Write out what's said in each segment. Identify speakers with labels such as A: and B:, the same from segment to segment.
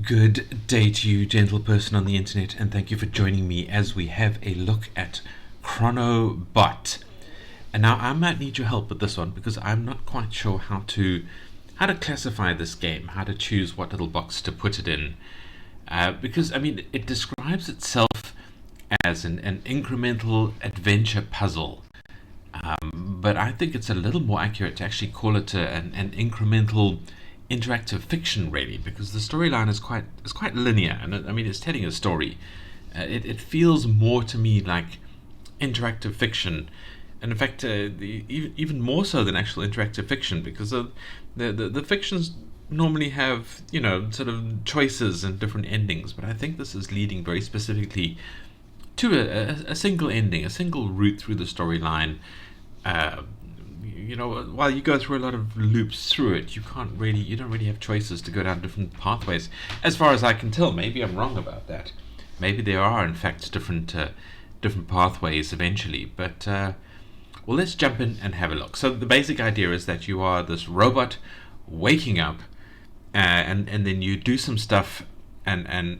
A: Good day to you, gentle person on the internet, and thank you for joining me as we have a look at Chrono Bot. And now I might need your help with this one because I'm not quite sure how to classify this game, how to choose what little box to put it in. Because I mean, it describes itself as an incremental adventure puzzle. But I think it's a little more accurate to actually call it an incremental interactive fiction, really, because the storyline is quite linear, and I mean it's telling a story. It feels more to me like interactive fiction, and in fact, even more so than actual interactive fiction, because the fictions normally have sort of choices and different endings, but I think this is leading very specifically to a single ending, a single route through the storyline. While you go through a lot of loops through it, you don't really have choices to go down different pathways, as far as I can tell. Maybe I'm wrong about that. Maybe there are, in fact, different pathways eventually. But well, let's jump in and have a look. So the basic idea is that you are this robot waking up, and then you do some stuff, and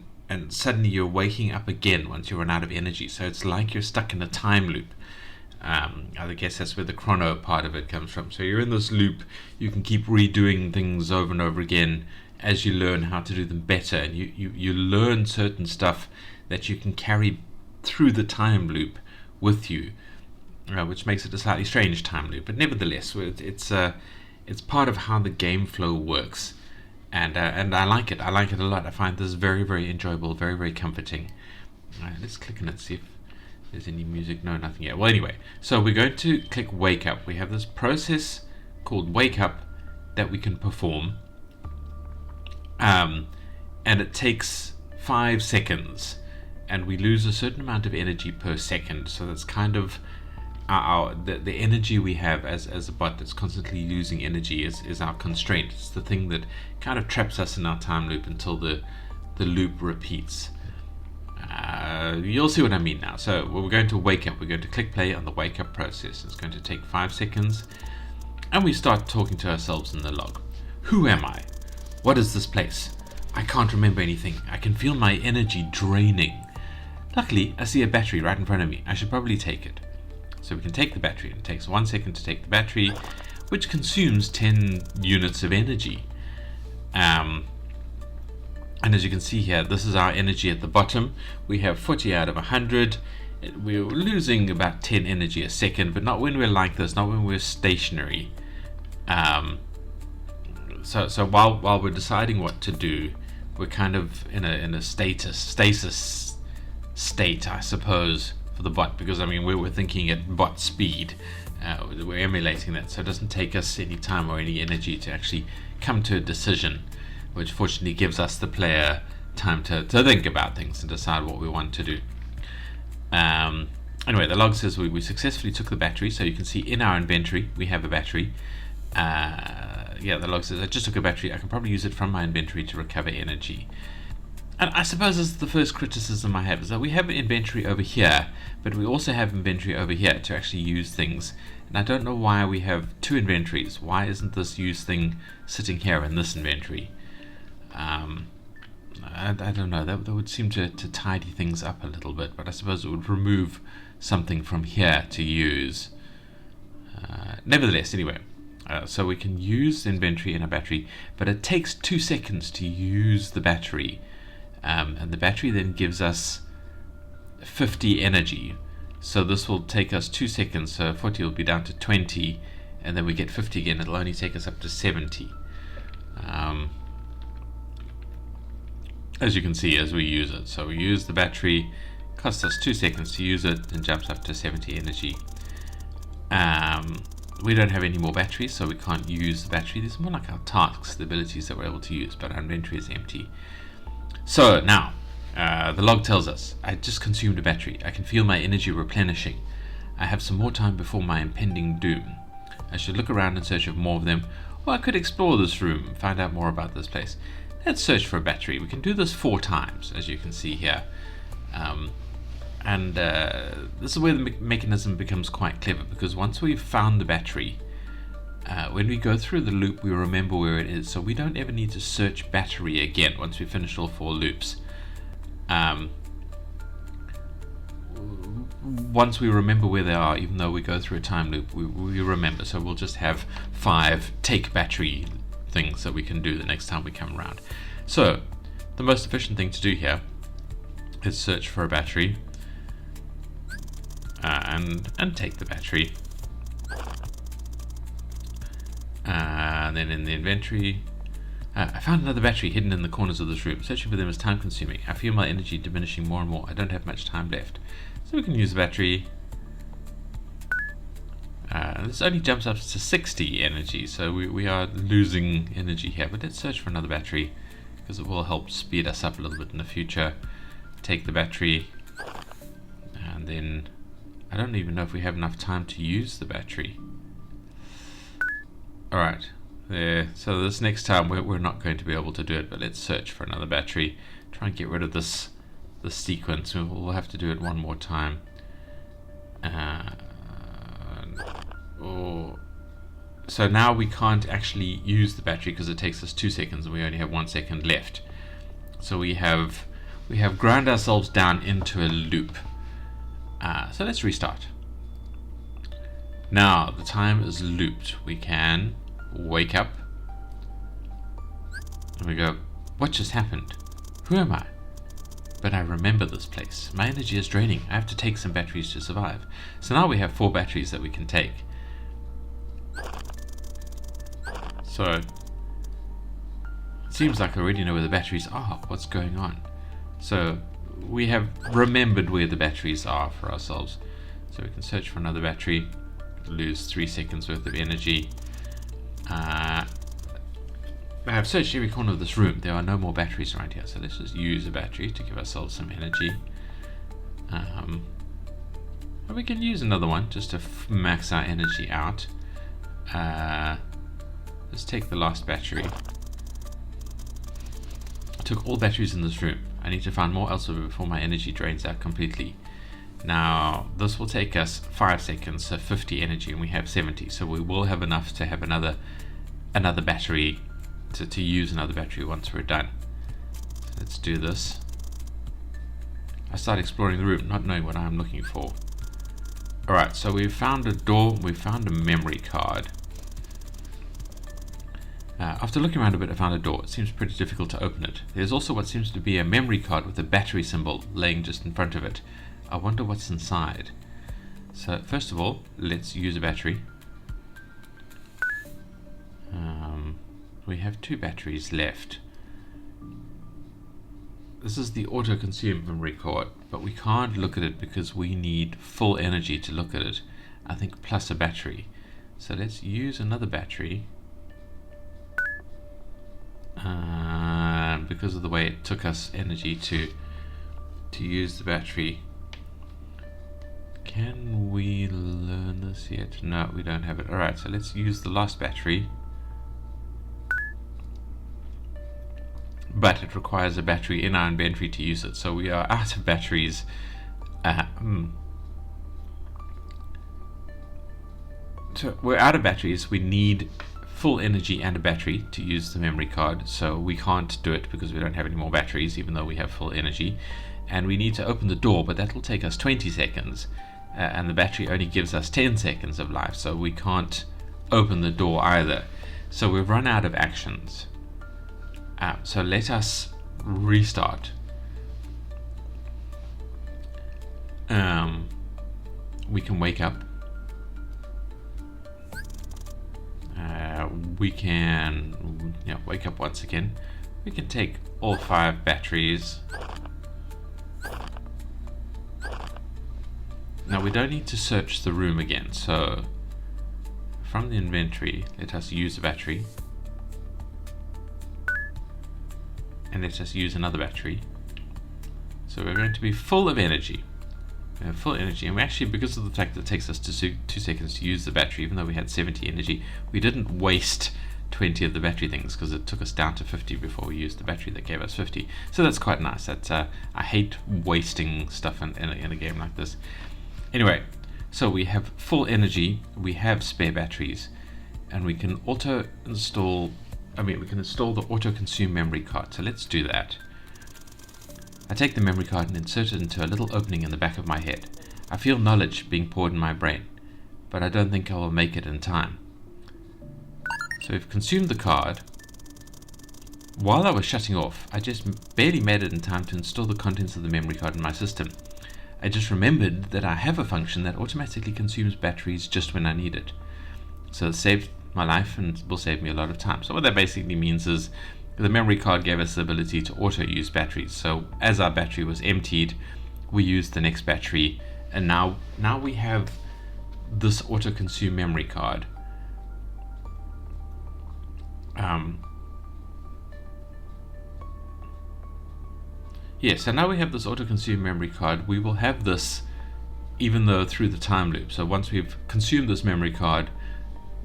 A: suddenly you're waking up again once you run out of energy. So it's like you're stuck in a time loop. I guess that's where the chrono part of it comes from. So you're in this loop, you can keep redoing things over and over again as you learn how to do them better, and you learn certain stuff that you can carry through the time loop with you, which makes it a slightly strange time loop, but nevertheless it's part of how the game flow works, and I like it. I like it a lot. I find this very, very enjoyable, very, very comforting. Let's click on it, see if there's any music. No, nothing yet. Well, anyway, so we're going to click wake up. We have this process called wake up that we can perform, and it takes 5 seconds, and we lose a certain amount of energy per second. So that's kind of the energy we have as a bot that's constantly losing energy is our constraint. It's the thing that kind of traps us in our time loop until the loop repeats. You'll see what I mean now. So we're going to wake up. We're going to click play on the wake up process. It's going to take 5 seconds, and we start talking to ourselves in the log. Who am I? What is this place? I can't remember anything. I can feel my energy draining. Luckily, I see a battery right in front of me. I should probably take it. So we can take the battery. It takes 1 second to take the battery, which consumes 10 units of energy. And as you can see here, this is our energy at the bottom. We have 40 out of 100. We're losing about 10 energy a second, but not when we're like this, not when we're stationary. So while we're deciding what to do, we're kind of in a stasis state, I suppose, for the bot, because I mean we're thinking at bot speed. We're emulating that, so it doesn't take us any time or any energy to actually come to a decision, which fortunately gives us, the player, time to think about things and decide what we want to do. Anyway, the log says we successfully took the battery, so you can see in our inventory we have a battery. The log says I just took a battery. I can probably use it from my inventory to recover energy. And I suppose this is the first criticism I have, is that we have an inventory over here, but we also have inventory over here to actually use things. And I don't know why we have 2 inventories. Why isn't this use thing sitting here in this inventory? I don't know, that would seem to tidy things up a little bit, but I suppose it would remove something from here to use. Nevertheless, anyway, so we can use inventory in a battery, but it takes 2 seconds to use the battery, and the battery then gives us 50 energy. So this will take us 2 seconds, so 40 will be down to 20, and then we get 50 again. It'll only take us up to 70. As you can see as we use it. So we use the battery, costs us 2 seconds to use it, and jumps up to 70 energy. We don't have any more batteries, so we can't use the battery. These are more like our tasks, the abilities that we're able to use, but our inventory is empty. So now, the log tells us, I just consumed a battery. I can feel my energy replenishing. I have some more time before my impending doom. I should look around in search of more of them, or I could explore this room and find out more about this place. Let's search for a battery. We can do this 4 times, as you can see here. This is where the mechanism becomes quite clever, because once we've found the battery, when we go through the loop, we remember where it is, so we don't ever need to search battery again once we finish all 4 loops. Once we remember where they are, even though we go through a time loop, we remember. So we'll just have 5 take battery things that we can do the next time we come around. So the most efficient thing to do here is search for a battery and take the battery. And then in the inventory, I found another battery hidden in the corners of this room. Searching for them is time consuming. I feel my energy diminishing more and more. I don't have much time left. So we can use the battery. This only jumps up to 60 energy, so we are losing energy here. But let's search for another battery, because it will help speed us up a little bit in the future. Take the battery, and then I don't even know if we have enough time to use the battery. Alright, there. So this next time we're not going to be able to do it, but let's search for another battery. Try and get rid of this sequence. We'll have to do it one more time. So now we can't actually use the battery because it takes us 2 seconds and we only have 1 second left. So we have ground ourselves down into a loop. So let's restart. Now the time is looped. We can wake up and we go, what just happened? Who am I? But I remember this place. My energy is draining. I have to take some batteries to survive. So now we have 4 batteries that we can take. So it seems like I already know where the batteries are. What's going on? So we have remembered where the batteries are for ourselves. So we can search for another battery. Lose 3 seconds worth of energy. I have searched every corner of this room. There are no more batteries around here, so let's just use a battery to give ourselves some energy. And we can use another one just to max our energy out. Let's take the last battery. I took all batteries in this room. I need to find more elsewhere before my energy drains out completely. Now this will take us 5 seconds, so 50 energy, and we have 70, so we will have enough to have another battery, to use another battery once we're done. So let's do this. I start exploring the room, not knowing what I'm looking for. Alright, so we've found a door, we've found a memory card. After looking around a bit, I found a door. It seems pretty difficult to open it. There's also what seems to be a memory card with a battery symbol laying just in front of it. I wonder what's inside. So first of all, let's use a battery. We have 2 batteries left. This is the auto-consume memory card, but we can't look at it because we need full energy to look at it. I think plus a battery. So let's use another battery. Because of the way it took us energy to use the battery. Can we learn this yet? No, we don't have it. Alright, so let's use the last battery. But it requires a battery in our inventory to use it, so we are out of batteries. So we're out of batteries. We need full energy and a battery to use the memory card, so we can't do it because we don't have any more batteries, even though we have full energy. And we need to open the door, but that will take us 20 seconds. And the battery only gives us 10 seconds of life, so we can't open the door either. So we've run out of actions. So let us restart. We can wake up. We can wake up once again. We can take all 5 batteries. Now we don't need to search the room again, so from the inventory, let us use a battery. And let us use another battery. So we're going to be full of energy. We have full energy, and we actually, because of the fact that it takes us 2 seconds to use the battery, even though we had 70 energy, we didn't waste 20 of the battery things because it took us down to 50 before we used the battery that gave us 50. So that's quite nice. That's I hate wasting stuff in a game like this. Anyway, so we have full energy, we have spare batteries, and we can auto install, we can install the auto consume memory card. So let's do that. I take the memory card and insert it into a little opening in the back of my head. I feel knowledge being poured in my brain, but I don't think I will make it in time. So we've consumed the card. While I was shutting off, I just barely made it in time to install the contents of the memory card in my system. I just remembered that I have a function that automatically consumes batteries just when I need it. So it saved my life and will save me a lot of time. So what that basically means is the memory card gave us the ability to auto use batteries. So as our battery was emptied, we used the next battery, and now we have this auto consume memory card. So now we have this auto consume memory card. We will have this even though through the time loop. So once we've consumed this memory card,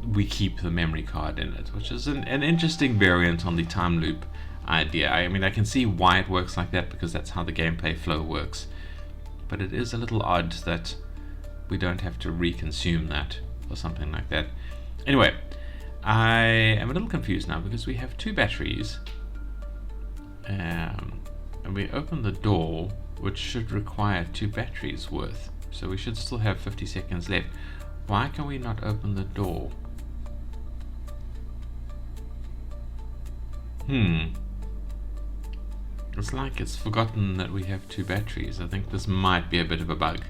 A: we keep the memory card in it, which is an interesting variant on the time loop idea. I can see why it works like that, because that's how the gameplay flow works, but it is a little odd that we don't have to reconsume that or something like that. Anyway, I am a little confused now because we have 2 batteries, and we open the door, which should require 2 batteries worth, so we should still have 50 seconds left. Why can we not open the door? It's like it's forgotten that we have 2 batteries. I think this might be a bit of a bug.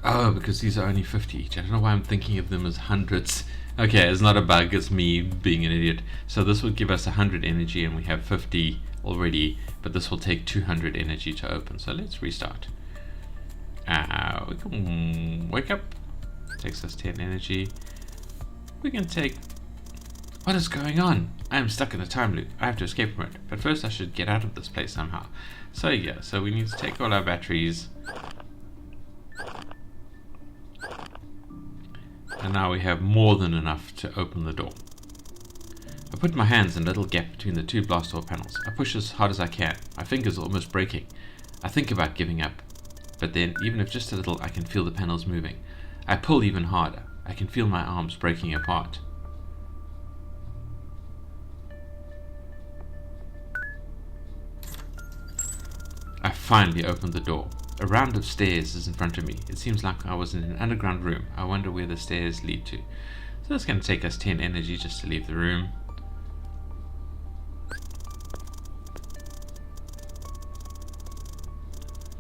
A: Oh, because these are only 50 each. I don't know why I'm thinking of them as hundreds. Okay, it's not a bug, it's me being an idiot. So this would give us 100 energy, and we have 50 already, but this will take 200 energy to open. So let's restart. We can wake up. Takes us 10 energy. We can take... What is going on? I am stuck in a time loop. I have to escape from it. But first I should get out of this place somehow. So yeah, so we need to take all our batteries. And now we have more than enough to open the door. I put my hands in a little gap between the 2 blast door panels. I push as hard as I can. My fingers are almost breaking. I think about giving up. But then, even if just a little, I can feel the panels moving. I pull even harder. I can feel my arms breaking apart. I finally opened the door. A round of stairs is in front of me. It seems like I was in an underground room. I wonder where the stairs lead to. So it's going to take us 10 energy just to leave the room.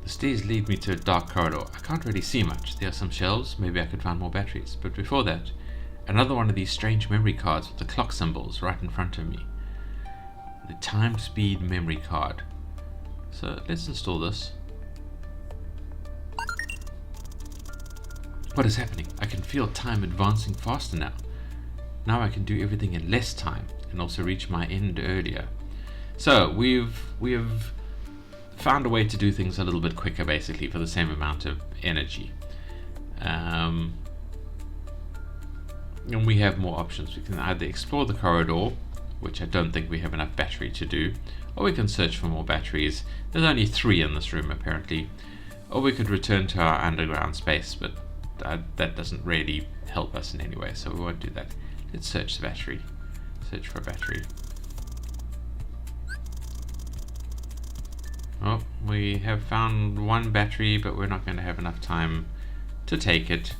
A: The stairs lead me to a dark corridor. I can't really see much. There are some shelves. Maybe I could find more batteries. But before that, another one of these strange memory cards with the clock symbols right in front of me. The time speed memory card. So let's install this. What is happening? I can feel time advancing faster now. Now I can do everything in less time and also reach my end earlier. So we have found a way to do things a little bit quicker, basically, for the same amount of energy. And we have more options. We can either explore the corridor, which I don't think we have enough battery to do, or we can search for more batteries. There's only 3 in this room apparently. Or we could return to our underground space, but that doesn't really help us in any way, so we won't do that. Let's search the battery. Search for a battery. Oh, we have found 1 battery, but we're not going to have enough time to take it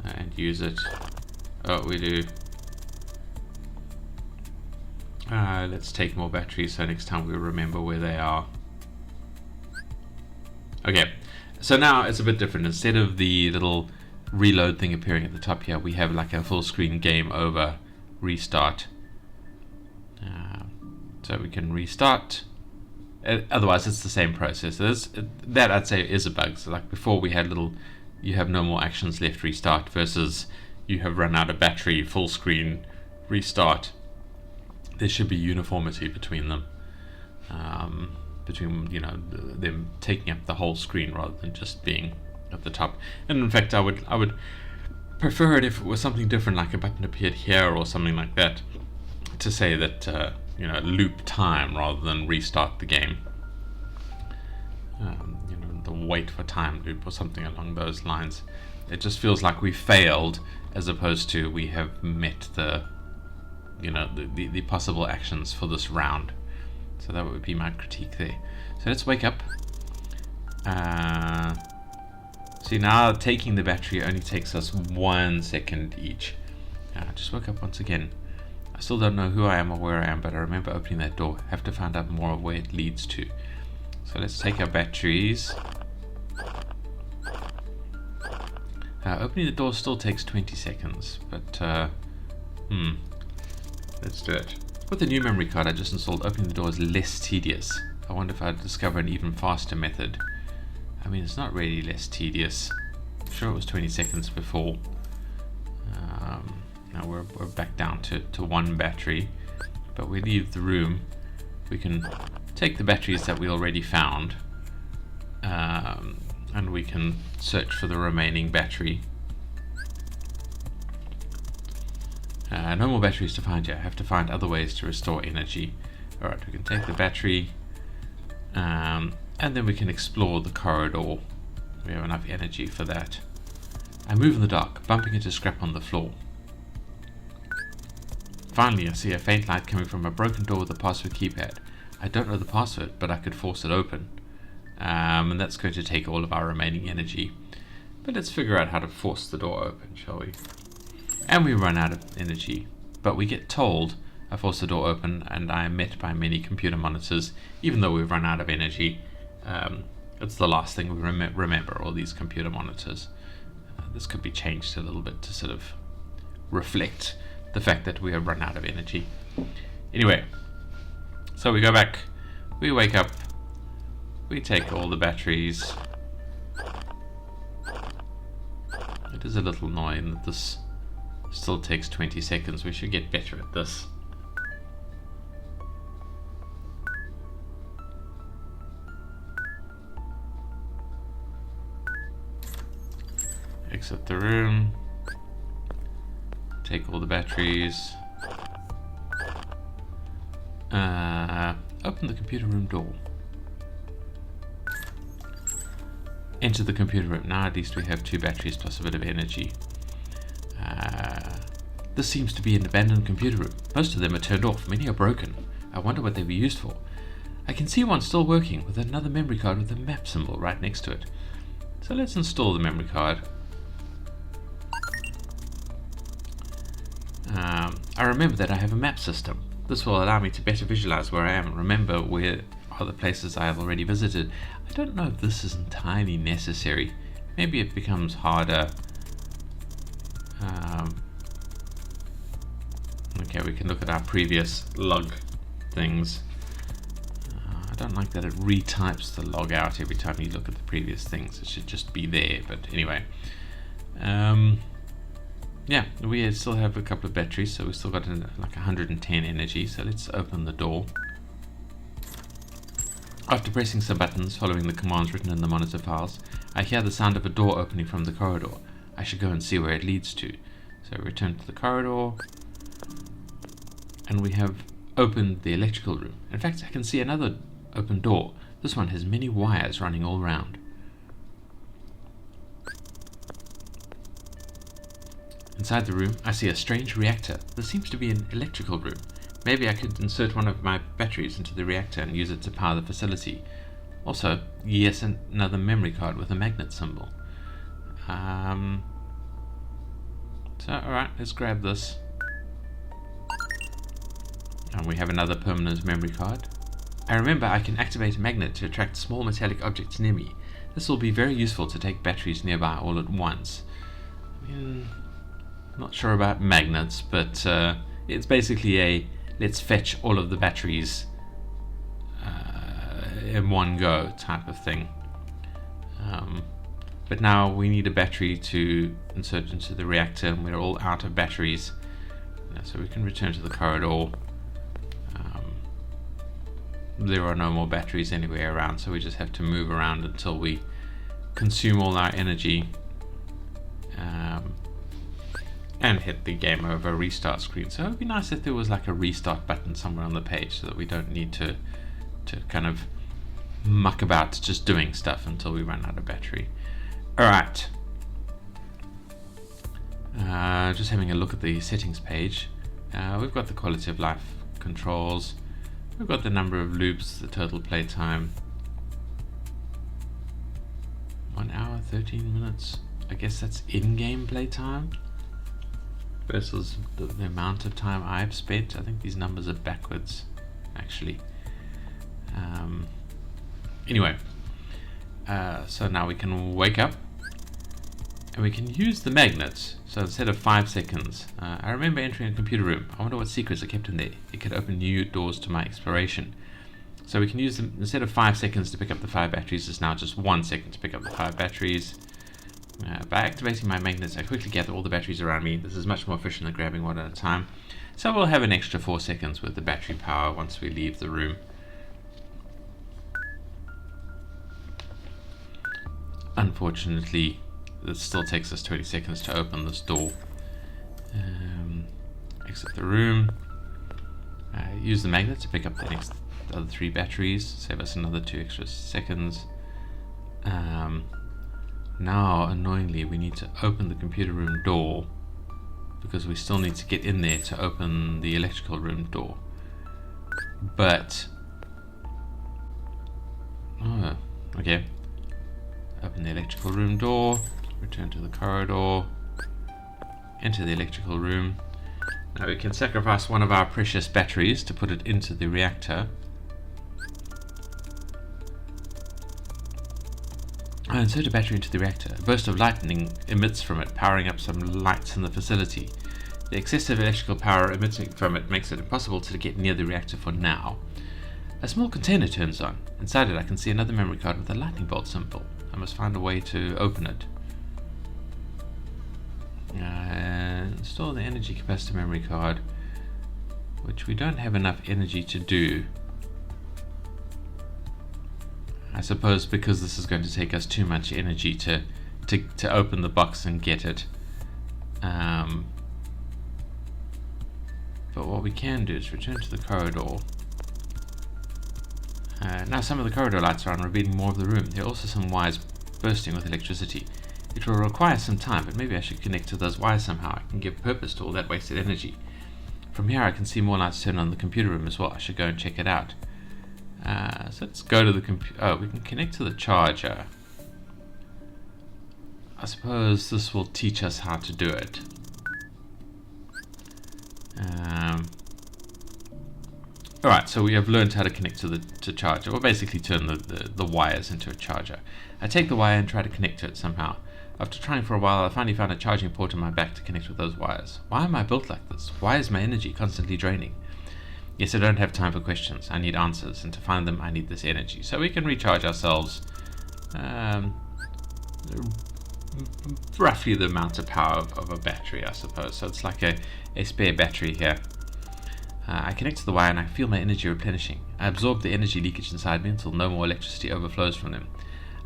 A: and use it. Oh, we do. Let's take more batteries so next time we'll remember where they are. Okay, so now it's a bit different. Instead of the little reload thing appearing at the top here, we have like a full screen game over restart. So we can restart. Otherwise it's the same process. So that I'd say is a bug. So like before we had you have no more actions left, restart, versus you have run out of battery, full screen, restart. There should be uniformity between them. Between them taking up the whole screen rather than just being at the top. And in fact I would prefer it if it was something different, like a button appeared here or something like that, to say that loop time rather than restart the game. The wait for time loop or something along those lines. It just feels like we failed as opposed to we have met the the possible actions for this round. So that would be my critique there. So let's wake up. See, now taking the battery only takes us 1 second each. Just woke up once again. I still don't know who I am or where I am, but I remember opening that door. Have to find out more of where it leads to. So let's take our batteries. Opening the door still takes 20 seconds, but let's do it. With the new memory card I just installed, opening the door is less tedious. I wonder if I'd discover an even faster method. I mean, it's not really less tedious. I'm sure it was 20 seconds before. Now we're back down to 1 battery, but we leave the room. We can take the batteries that we already found, and we can search for the remaining battery. No more batteries to find yet. I have to find other ways to restore energy. Alright, we can take the battery, and then we can explore the corridor. We have enough energy for that. I move in the dark, bumping into scrap on the floor. Finally, I see a faint light coming from a broken door with a password keypad. I don't know the password, but I could force it open. And that's going to take all of our remaining energy. But let's figure out how to force the door open, shall we? And we run out of energy. But we get told I force the door open and I am met by many computer monitors, even though we've run out of energy. It's the last thing we remember, all these computer monitors. This could be changed a little bit to sort of reflect the fact that we have run out of energy. Anyway, so we go back, we wake up, we take all the batteries. It is a little annoying that this still takes 20 seconds. We should get better at this. Exit the room. Take all the batteries. Open the computer room door. Enter the computer room. Now at least we have 2 batteries plus a bit of energy. This seems to be an abandoned computer room. Most of them are turned off. Many are broken. I wonder what they were used for. I can see one still working with another memory card with a map symbol right next to it. So let's install the memory card. I remember that I have a map system. This will allow me to better visualize where I am and remember where are the places I have already visited. I don't know if this is entirely necessary. Maybe it becomes harder. Okay, we can look at our previous log things. I don't like that it retypes the log out every time you look at the previous things. It should just be there, but anyway. Yeah, we still have a couple of batteries, so we've still got like 110 energy, so let's open the door. After pressing some buttons, following the commands written in the monitor files, I hear the sound of a door opening from the corridor. I should go and see where it leads to. So return to the corridor, and we have opened the electrical room. In fact, I can see another open door. This one has many wires running all around. Inside the room, I see a strange reactor. This seems to be an electrical room. Maybe I could insert one of my batteries into the reactor and use it to power the facility. Also, yes, another memory card with a magnet symbol. So, alright, let's grab this. And we have another permanent memory card. I remember I can activate a magnet to attract small metallic objects near me. This will be very useful to take batteries nearby all at once. Not sure about magnets, but it's basically a let's fetch all of the batteries in one go type of thing. But now we need a battery to insert into the reactor, and we're all out of batteries. So we can return to the corridor. There are no more batteries anywhere around, so we just have to move around until we consume all our energy. And hit the game over restart screen. So it would be nice if there was like a restart button somewhere on the page so that we don't need to kind of muck about just doing stuff until we run out of battery. Alright. Just having a look at the settings page. We've got the quality of life controls. We've got the number of loops, the total playtime. 1 hour, 13 minutes. I guess that's in-game playtime versus the amount of time I've spent. I think these numbers are backwards, actually. Anyway, so now we can wake up and we can use the magnets. So instead of 5 seconds, I remember entering a computer room. I wonder what secrets are kept in there. It could open new doors to my exploration. So we can use them, instead of 5 seconds to pick up the 5 batteries, it's now just 1 second to pick up the 5 batteries. By activating my magnets, I quickly gather all the batteries around me. This is much more efficient than grabbing one at a time. So we'll have an extra 4 seconds with the battery power once we leave the room. Unfortunately, it still takes us 20 seconds to open this door. Exit the room. Use the magnet to pick up the other 3 batteries. Save us another 2 extra seconds. Now, annoyingly, we need to open the computer room door because we still need to get in there to open the electrical room door. But okay. Open the electrical room door, return to the corridor, enter the electrical room. Now we can sacrifice one of our precious batteries to put it into the reactor. Insert a battery into the reactor. A burst of lightning emits from it, powering up some lights in the facility. The excessive electrical power emitting from it makes it impossible to get near the reactor for now. A small container turns on. Inside it I can see another memory card with a lightning bolt symbol. I must find a way to open it. Install the energy capacitor memory card, which we don't have enough energy to do. I suppose because this is going to take us too much energy to open the box and get it. But what we can do is return to the corridor. Now some of the corridor lights are on, revealing more of the room. There are also some wires bursting with electricity. It will require some time, but maybe I should connect to those wires somehow. I can give purpose to all that wasted energy. From here I can see more lights turn on in the computer room as well. I should go and check it out. So let's go to the computer. Oh, we can connect to the charger. I suppose this will teach us how to do it. Alright, so we have learned how to connect to the charger, or basically turn the wires into a charger. I take the wire and try to connect to it somehow. After trying for a while, I finally found a charging port in my back to connect with those wires. Why am I built like this? Why is my energy constantly draining? Yes, I don't have time for questions. I need answers, and to find them, I need this energy. So we can recharge ourselves roughly the amount of power of a battery, I suppose. So it's like a spare battery here. I connect to the wire and I feel my energy replenishing. I absorb the energy leakage inside me until no more electricity overflows from them.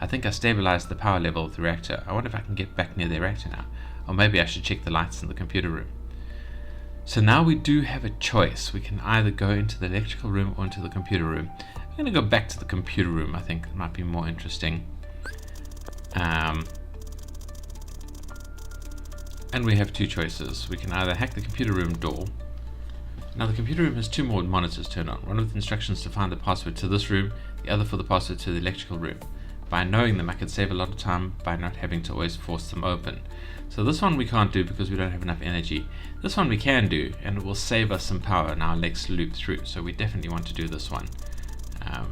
A: I think I stabilized the power level of the reactor. I wonder if I can get back near the reactor now. Or maybe I should check the lights in the computer room. So now we do have a choice. We can either go into the electrical room or into the computer room. I'm going to go back to the computer room. I think it might be more interesting. And we have 2 choices. We can either hack the computer room door. Now the computer room has 2 more monitors turned on. One with instructions to find the password to this room, the other for the password to the electrical room. By knowing them I could save a lot of time by not having to always force them open. So this one we can't do because we don't have enough energy. This one we can do, and it will save us some power in our next loop through, so we definitely want to do this one. I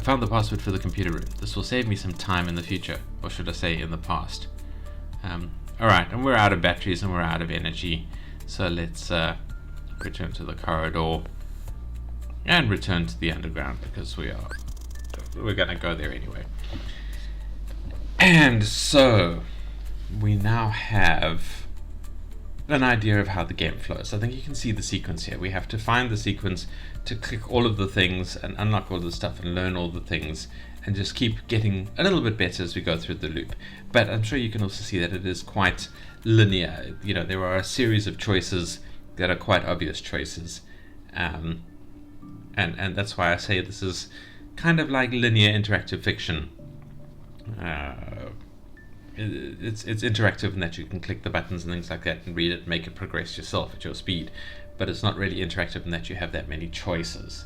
A: found the password for the computer room. This will save me some time in the future, or should I say in the past. Alright, and we're out of batteries and we're out of energy, so let's return to the corridor and return to the underground because we're going to go there anyway. And so we now have an idea of how the game flows. I think you can see the sequence here. We have to find the sequence to click all of the things and unlock all the stuff and learn all the things and just keep getting a little bit better as we go through the loop. But I'm sure you can also see that it is quite linear. You know, there are a series of choices that are quite obvious choices. And that's why I say this is kind of like linear interactive fiction. It's interactive in that you can click the buttons and things like that and read it and make it progress yourself at your speed, but it's not really interactive in that you have that many choices.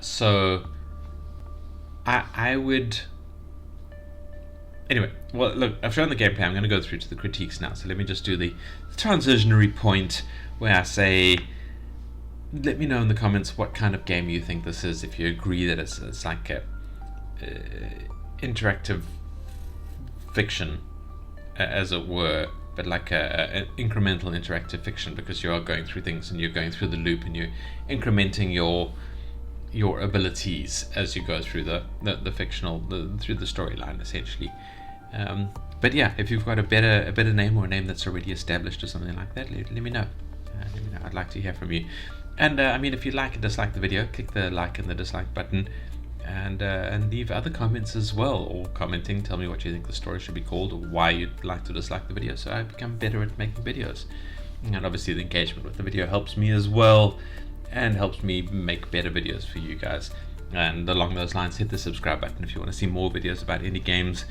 A: So I would... Anyway, well, look, I've shown the gameplay. I'm going to go through to the critiques now. So let me just do the transitionary point where I say, let me know in the comments what kind of game you think this is, if you agree that it's like a interactive fiction, as it were, but like an incremental interactive fiction, because you are going through things and you're going through the loop and you're incrementing your abilities as you go through the fictional, through the storyline, essentially. But yeah, if you've got a better name, or a name that's already established or something like that, let me know. I'd like to hear from you. And I mean, if you like and dislike the video, click the like and the dislike button, and leave other comments as well, or commenting, tell me what you think the story should be called, or why you'd like to dislike the video, so I become better at making videos. And obviously the engagement with the video helps me as well, and helps me make better videos for you guys. And along those lines, hit the subscribe button if you want to see more videos about indie games,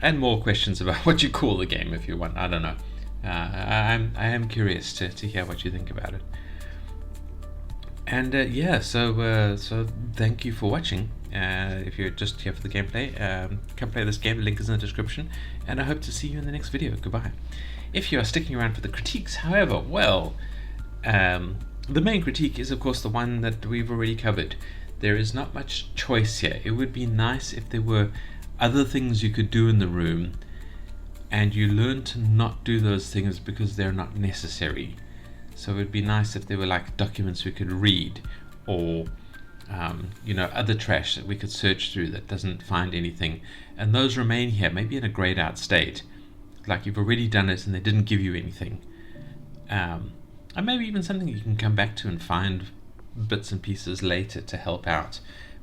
A: and more questions about what you call the game if you want. I don't know. I am curious to hear what you think about it. And yeah, so thank you for watching. If you're just here for the gameplay, come play this game. Link is in the description, and I hope to see you in the next video. Goodbye. If you are sticking around for the critiques, however, well, the main critique is, of course, the one that we've already covered. There is not much choice here. It would be nice if there were other things you could do in the room, and you learn to not do those things because they're not necessary. So it would be nice if there were like documents we could read, or other trash that we could search through that doesn't find anything, and those remain here, maybe in a grayed out state, like you've already done it and they didn't give you anything. And maybe even something you can come back to and find bits and pieces later to help out.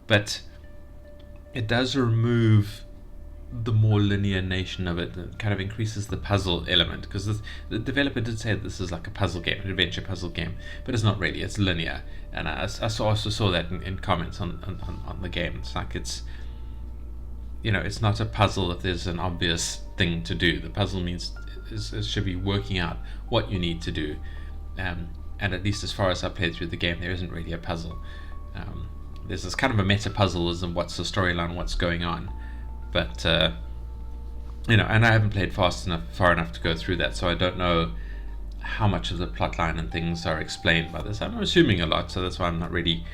A: But it does remove the more linear nation of it. It kind of increases the puzzle element, because the developer did say that this is like a puzzle game, an adventure puzzle game, but it's not really, it's linear. And I also saw that in comments on the game. It's like it's not a puzzle if there's an obvious thing to do. The puzzle should be working out what you need to do. And at least as far as I played through the game, there isn't really a puzzle. There's this kind of a meta puzzle as in what's the storyline, what's going on. But and I haven't played far enough to go through that, so I don't know how much of the plotline and things are explained by this. I'm assuming a lot, so that's why I'm not really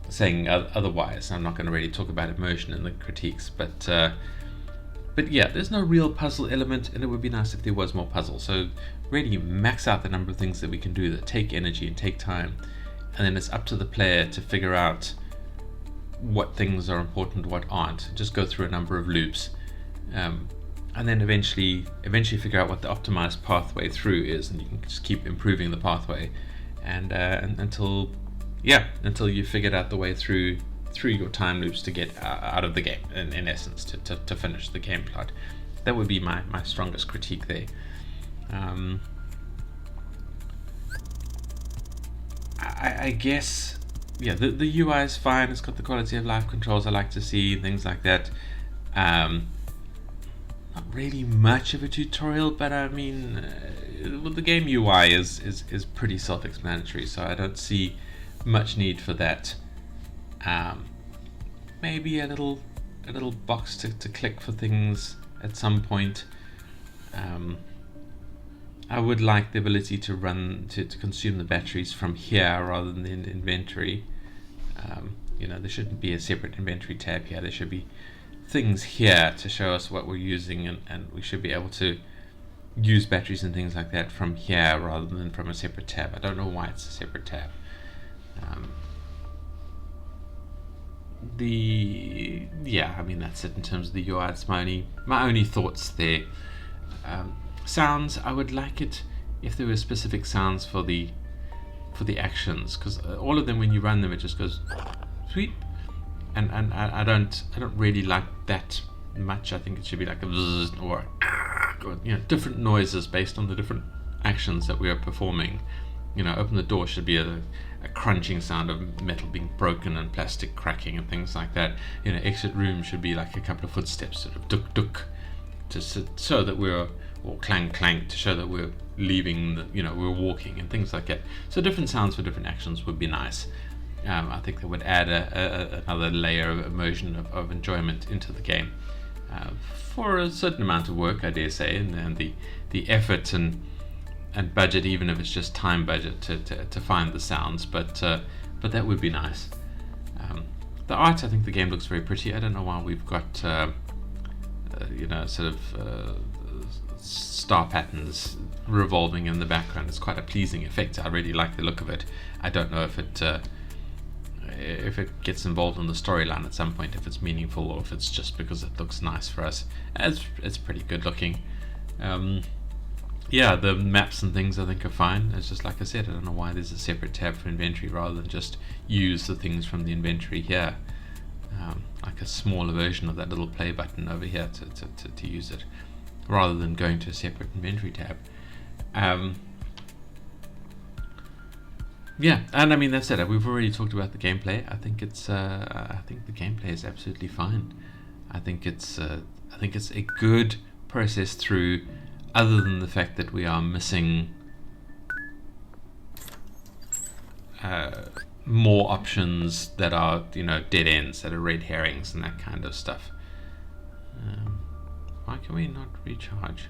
A: saying otherwise. I'm not going to really talk about immersion in the critiques, but yeah, there's no real puzzle element, and it would be nice if there was more puzzle. So really max out the number of things that we can do that take energy and take time, and then it's up to the player to figure out what things are important, what aren't. Just go through a number of loops, and then eventually figure out what the optimized pathway through is, and you can just keep improving the pathway, and until you figured out the way through your time loops to get out of the game, in essence, to finish the game plot. That would be my strongest critique there. I guess, yeah, the UI is fine. It's got the quality of life controls I like to see, things like that. Not really much of a tutorial, but I mean, well, the game UI is pretty self-explanatory, so I don't see much need for that. Maybe a little box to click for things at some point. I would like the ability to consume the batteries from here rather than in the inventory. There shouldn't be a separate inventory tab here. There should be things here to show us what we're using, and we should be able to use batteries and things like that from here rather than from a separate tab. I don't know why it's a separate tab. I mean, that's it in terms of the UI. It's my only thoughts there. Sounds, I would like it if there were specific sounds for the actions, because all of them, when you run them, it just goes sweep, and I don't really like that much. I think it should be like a bzzz or different noises based on the different actions that we are performing. open the door should be a crunching sound of metal being broken and plastic cracking and things like that. Exit room should be like a couple of footsteps, sort of duk duk, so that or clank clank, to show that we're leaving, we're walking and things like that. So different sounds for different actions would be nice. I think that would add another layer of immersion, of enjoyment into the game. For a certain amount of work, I dare say, and the effort and budget, even if it's just time budget, to find the sounds, but that would be nice. The art, I think the game looks very pretty. I don't know why we've got sort of star patterns revolving in the background. It's quite a pleasing effect. I really like the look of it. I don't know if it gets involved in the storyline at some point, if it's meaningful, or if it's just because it looks nice for us. It's pretty good looking. Yeah, the maps and things I think are fine. It's just like I said, I don't know why there's a separate tab for inventory rather than just use the things from the inventory here. Like a smaller version of that little play button over here to use it, rather than going to a separate inventory tab. Yeah, and I mean, that's it. We've already talked about the gameplay. I think the gameplay is absolutely fine. I think it's a good process through, other than the fact that we are missing more options that are dead ends, that are red herrings and that kind of stuff. Why can we not recharge?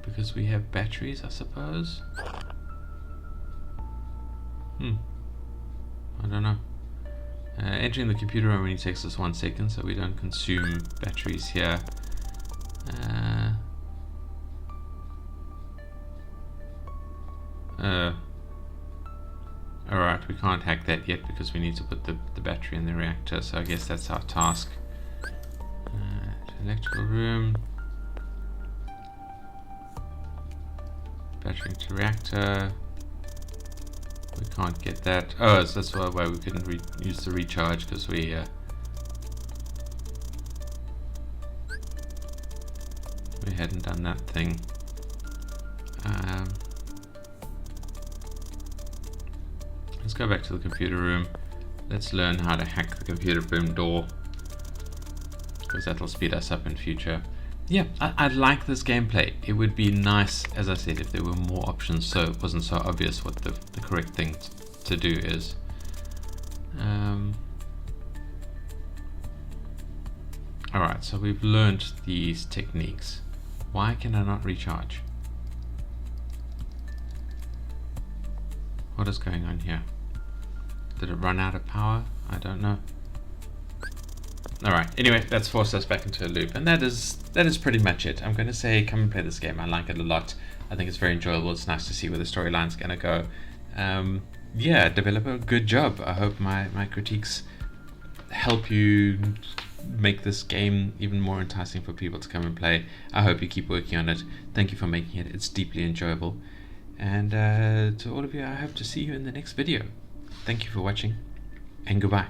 A: Because we have batteries, I suppose. I don't know. Entering the computer room only takes us 1 second, so we don't consume batteries here. Alright, we can't hack that yet because we need to put the battery in the reactor, so I guess that's our task. Electrical room. Battery into reactor. We can't get that. Oh, so that's why we couldn't use the recharge, because we hadn't done that thing. Let's go back to the computer room. Let's learn how to hack the computer room door, because that'll speed us up in future. Yeah, I like this gameplay. It would be nice, as I said, if there were more options, so it wasn't so obvious what the correct thing to do is. Alright, so we've learned these techniques. Why can I not recharge? What is going on here? Did it run out of power? I don't know. Alright, anyway, that's forced us back into a loop, and that is pretty much it. I'm going to say come and play this game. I like it a lot. I think it's very enjoyable. It's nice to see where the storyline's going to go. Yeah, developer, good job. I hope my critiques help you make this game even more enticing for people to come and play. I hope you keep working on it. Thank you for making it. It's deeply enjoyable. And to all of you, I hope to see you in the next video. Thank you for watching, and goodbye.